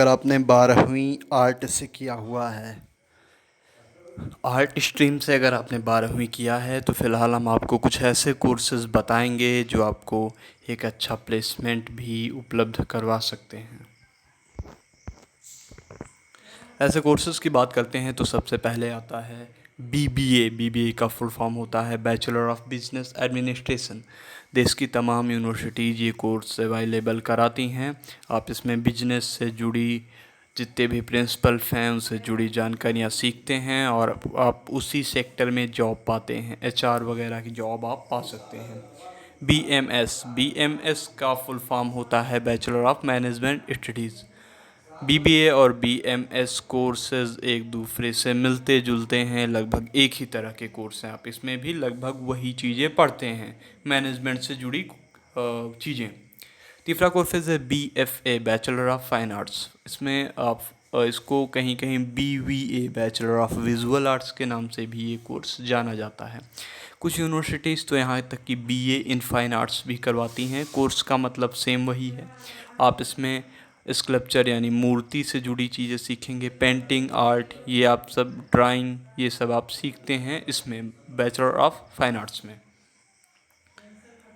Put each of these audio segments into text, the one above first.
अगर आपने 12वीं आर्ट से किया हुआ है, आर्ट स्ट्रीम से अगर आपने 12वीं किया है, तो फ़िलहाल हम आपको कुछ ऐसे कोर्सेज़ बताएंगे जो आपको एक अच्छा प्लेसमेंट भी उपलब्ध करवा सकते हैं। ऐसे कोर्सेज़ की बात करते हैं तो सबसे पहले आता है बीबीए। बीबीए का फुल फॉर्म होता है बैचलर ऑफ बिजनेस एडमिनिस्ट्रेशन। देश की तमाम यूनिवर्सिटीज़ ये कोर्स अवेलेबल कराती हैं। आप इसमें बिजनेस से जुड़ी जितने भी प्रिंसिपल्स हैं उनसे जुड़ी जानकारियाँ सीखते हैं और आप उसी सेक्टर में जॉब पाते हैं। एचआर वगैरह की जॉब आप पा सकते हैं। बीएमएस। बीएमएस का फुल फॉर्म होता है bachelor of management studies. BBA और बीएमएस कोर्सेज एक दूसरे से मिलते जुलते हैं, लगभग एक ही तरह के कोर्स हैं। आप इसमें भी लगभग वही चीज़ें पढ़ते हैं, मैनेजमेंट से जुड़ी चीज़ें। तीसरा कोर्सेज है BFA, bachelor of fine arts. इसमें आप इसको कहीं कहीं BVA, bachelor of visual arts के नाम से भी ये कोर्स जाना जाता है। कुछ यूनिवर्सिटीज़ तो यहाँ तक कि बीए इन फाइन आर्ट्स भी करवाती हैं। कोर्स का मतलब सेम वही है। आप इसमें स्कल्पचर यानी मूर्ति से जुड़ी चीज़ें सीखेंगे, पेंटिंग आर्ट, ये आप सब ड्राइंग, ये सब आप सीखते हैं इसमें बैचलर ऑफ फाइन आर्ट्स में।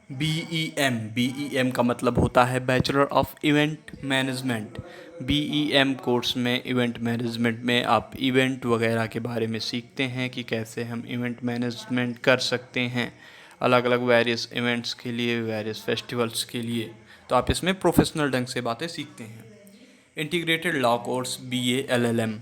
बीईएम का मतलब होता है bachelor of event management. BEM course में इवेंट मैनेजमेंट में आप इवेंट वगैरह के बारे में सीखते हैं कि कैसे हम इवेंट मैनेजमेंट कर सकते हैं, अलग अलग वेरियस इवेंट्स के लिए, वेरियस फेस्टिवल्स के लिए। तो आप इसमें प्रोफेशनल ढंग से बातें सीखते हैं। Integrated law course BA LLM,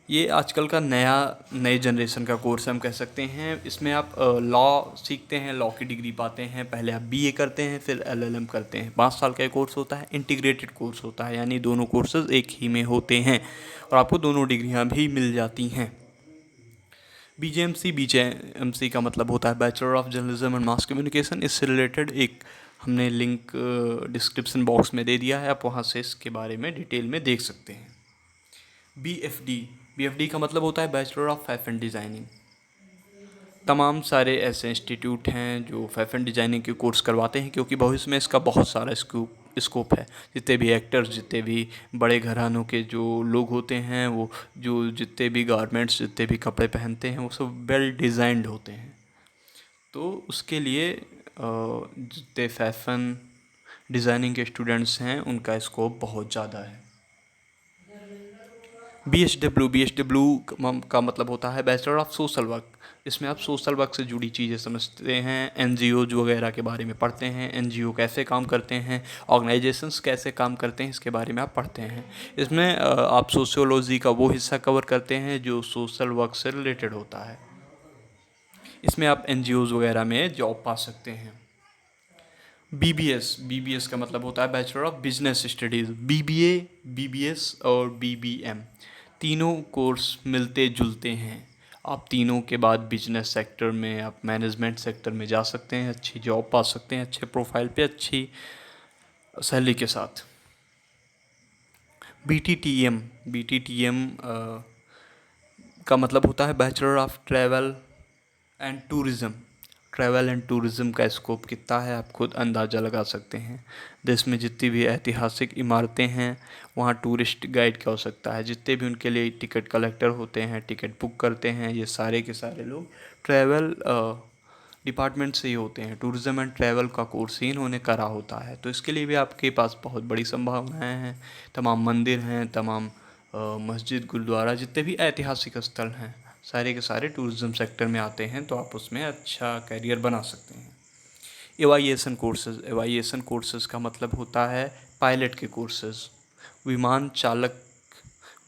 ये आजकल का नए जनरेशन का कोर्स हम कह सकते हैं। इसमें आप लॉ सीखते हैं, लॉ की डिग्री पाते हैं। पहले आप बीए करते हैं, फिर एलएलएम करते हैं। 5 साल का कोर्स होता है, इंटीग्रेटेड कोर्स होता है, यानी दोनों कोर्सेज एक ही में होते हैं और आपको दोनों डिग्रियां भी मिल जाती हैं। बीजेएमसी का मतलब होता है bachelor of journalism and mass communication. इससे रिलेटेड एक हमने लिंक डिस्क्रिप्शन बॉक्स में दे दिया है, आप वहाँ से इसके बारे में डिटेल में देख सकते हैं। बीएफडी का मतलब होता है बैचलर ऑफ फैशन डिज़ाइनिंग। तमाम सारे ऐसे इंस्टीट्यूट हैं जो फैशन डिज़ाइनिंग के कोर्स करवाते हैं, क्योंकि भविष्य में इसका बहुत सारा स्कोप है। जितने भी एक्टर्स, जितने भी बड़े घरानों के जो लोग होते हैं, वो जो जितने भी गारमेंट्स, जितने भी कपड़े पहनते हैं, वो सब वेल डिज़ाइंड होते हैं। तो उसके लिए जितने फैशन डिज़ाइनिंग के स्टूडेंट्स हैं उनका स्कोप बहुत ज़्यादा है। बी एच डब्ल्यू का मतलब होता है बैचलर ऑफ सोशल वर्क। इसमें आप सोशल वर्क से जुड़ी चीज़ें समझते हैं, एनजीओज वगैरह के बारे में पढ़ते हैं, एनजीओ कैसे काम करते हैं, ऑर्गेनाइजेशंस कैसे काम करते हैं, इसके बारे में आप पढ़ते हैं। इसमें आप सोशियोलॉजी का वो हिस्सा कवर करते हैं जो सोशल वर्क से रिलेटेड होता है। इसमें आप एनजीओज वगैरह में जॉब पा सकते हैं। बीबीएस का मतलब होता है bachelor of business studies. BBA, BBS और बीबीएम तीनों कोर्स मिलते जुलते हैं। आप तीनों के बाद बिजनेस सेक्टर में, आप मैनेजमेंट सेक्टर में जा सकते हैं, अच्छी जॉब पा सकते हैं, अच्छे प्रोफाइल पे, अच्छी सैलरी के साथ। बीटीटीएम का मतलब होता है bachelor of travel and tourism. Travel and tourism का स्कोप कितना है आप खुद अंदाज़ा लगा सकते हैं। देश में जितनी भी ऐतिहासिक इमारतें हैं वहाँ टूरिस्ट गाइड क्या हो सकता है, जितने भी उनके लिए टिकट कलेक्टर होते हैं, टिकट बुक करते हैं, ये सारे के सारे लोग ट्रैवल डिपार्टमेंट से ही होते हैं। टूरिज़्म एंड ट्रैवल का कोर्स ही इन्होंने करा होता है। तो इसके लिए भी आपके पास बहुत बड़ी संभावनाएँ हैं। तमाम मंदिर हैं, तमाम मस्जिद, गुरुद्वारा, जितने भी ऐतिहासिक स्थल हैं, सारे के सारे टूरिज़्म सेक्टर में आते हैं। तो आप उसमें अच्छा करियर बना सकते हैं। एवाइएशन कोर्सेज़ का मतलब होता है पायलट के कोर्सेज़। विमान चालक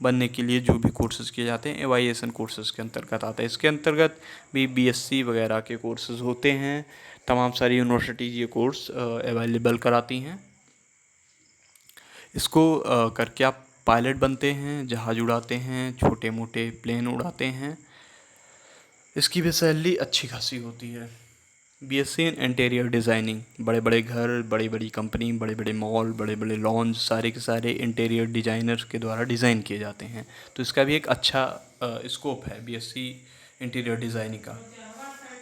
बनने के लिए जो भी कोर्सेज़ किए जाते हैं एवाइएशन कोर्सेज़ के अंतर्गत आता है। इसके अंतर्गत भी बीएससी वगैरह के कोर्सेज़ होते हैं। तमाम सारी यूनिवर्सिटीज़ ये कोर्स अवेलेबल कराती हैं। इसको करके आप पायलट बनते हैं, जहाज़ उड़ाते हैं, छोटे मोटे प्लेन उड़ाते हैं। इसकी भी सैलरी अच्छी खासी होती है। बीएससी इन इंटीरियर डिज़ाइनिंग, बड़े बड़े घर, बड़ी बड़ी कंपनी, बड़े बड़े मॉल, बड़े बड़े लॉन्ज, सारे के सारे इंटीरियर डिज़ाइनर्स के द्वारा डिज़ाइन किए जाते हैं। तो इसका भी एक अच्छा स्कोप है बीएससी इंटीरियर डिज़ाइनिंग का।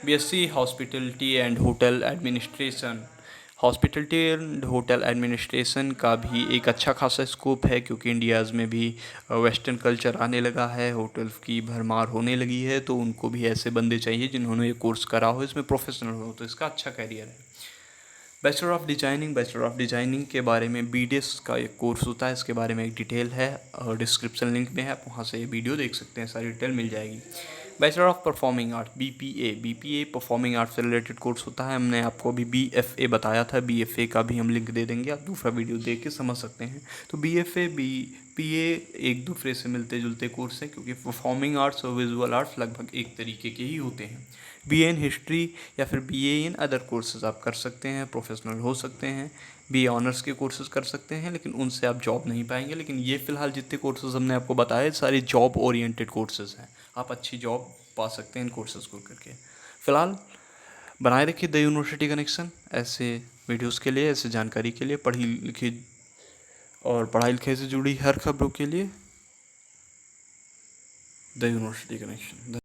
BSc hospitality and hotel administration. Hospitality and hotel administration का भी एक अच्छा खासा स्कोप है, क्योंकि इंडियाज़ में भी वेस्टर्न कल्चर आने लगा है, होटल्स की भरमार होने लगी है, तो उनको भी ऐसे बंदे चाहिए जिन्होंने ये कोर्स करा हो, इसमें प्रोफेशनल हो, तो इसका अच्छा करियर है। बैचलर ऑफ डिजाइनिंग के बारे में BDS का एक कोर्स होता है, इसके बारे में एक डिटेल है और डिस्क्रिप्शन लिंक में है, आप वहाँ से ये वीडियो देख सकते हैं, सारी डिटेल मिल जाएगी। Bachelor of performing art BPA performing art से रिलेटेड कोर्स होता है। हमने आपको अभी BFA बताया था, BFA का भी हम लिंक दे देंगे, आप दूसरा वीडियो देख के समझ सकते हैं। तो BFA BPA एक दूसरे से मिलते जुलते कोर्स हैं, क्योंकि परफॉर्मिंग आर्ट्स और विजुअल आर्ट्स लगभग एक तरीके के ही होते हैं। BA इन हिस्ट्री या फिर BA इन अदर कोर्सेज आप कर सकते हैं, प्रोफेशनल हो सकते हैं। BA ऑनर्स के कोर्सेज कर सकते हैं, लेकिन उनसे आप जॉब नहीं पाएंगे। लेकिन ये फ़िलहाल जितने कोर्सेज हमने आपको बताए सारे जॉब ओरिएंटेड कोर्सेज हैं, आप अच्छी जॉब पा सकते हैं इन कोर्सेज को करके। फ़िलहाल बनाए रखिए द यूनिवर्सिटी कनेक्शन ऐसे वीडियोस के लिए, ऐसे जानकारी के लिए, पढ़ी लिखी और पढ़ाई लिखाई से जुड़ी हर खबरों के लिए द यूनिवर्सिटी कनेक्शन।